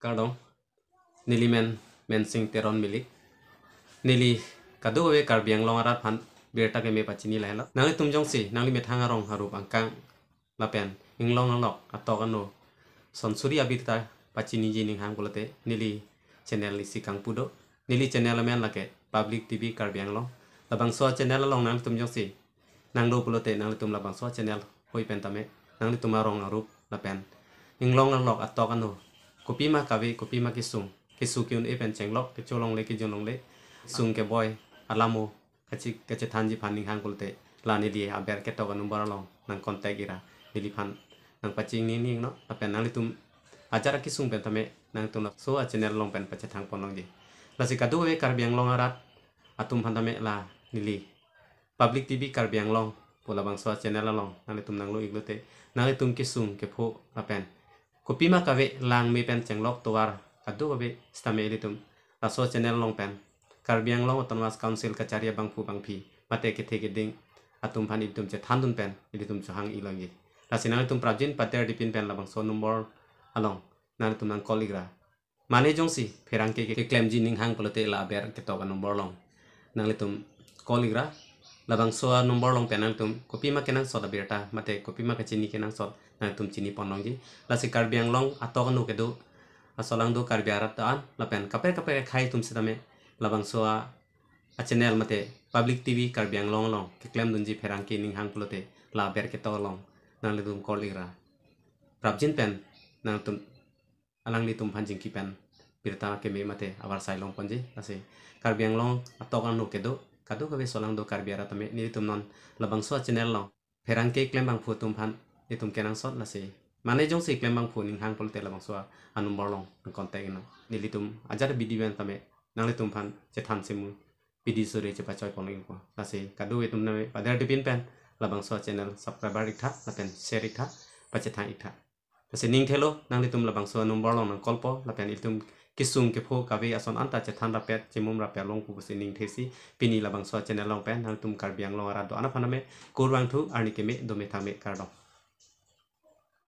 Kardong nili men sing teron milik nili kadu we karbiang long arat phan berta ke me pachini laila nangli tumjong si nangli methanga rong haru bangkang lapen inglong lok atokano sonsuri abita pachini ji ning hang kulote nili channel li sikang pudo nili channel men lake public tv karbiang long labang so channel long nang tumjong si nang do pulote nang tum labang so channel hoi pentame nang tum arong arup lapen inglong lok atokano kopi ma kawe kopi ma kisung kiun e pen chenglok ke cholong le ki jonong le sung ke boy alamo kaci thanji phaning hang kulte lani di aber ke to kanum baralong nang kontak ira dili phan nang paching ni no apen nang litum acara kisung pen tame nang tum so a channel long pen pache thang ponong ji lasi kadu we karbiang long arat atum phan tame la nili public tv karbiang long pola bang so channel long nang litum nang lo iglote nang litum kisung ke pho apen kopi ma kawe lang me pen chenglok towar kadu kawe stame litum la so channel long pen Karbiang long autonomous council kacaria bangpu bangpi mate ke theke ding atum phan itum che thandun pen itum chhang ilangi lasinang tum prajin pater dipin pen labang so number along nan tum nang koligra mane jongsi ferang ke claim ji ning hang polote la ber ke to number long nang litum koligra labang so number long pen nang tum kopi ma kenang so da berta mate kopi ma ka chini kenang so nang tum chini ponong ji lasi karbiang long atokanu ke do asolang do karbiarat taan lapen kape khai tum sidame labang soa a channel mate public tv karbiang long long ke claim dunji ferang ke ning hang pulote la ber ke to long nang le dum koligra prabjin pen nang tum alang li tum phanjing ki pen pirta ke me mate abar sai long ponji ase karbiang long atokan no ke do kadu ke solang do karbiara tame ni tum non labang soa channel long ferang ke claim bang phu tum phan ni tum kenang sot la se mane jong si claim bang phu ning hang pulote labang soa anum borlong kontak ina ni li tum ajar bidi ben tame nang le tum phan che than semu pidi sore che pachoy poneng ko ase kadu e tum name padar dipin pen labang so channel subscriber ikha lapen share ikha pache thang ikha ase ning thelo nang le tum labang so number long nang kolpo lapen itum kisung ke pho kawe ason anta che than rapet che mum rapet long pu se ning thesi pini labang so channel long pen nang tum karbiang long ara do ana phaname kurwang thu arni ke me do me thame kardong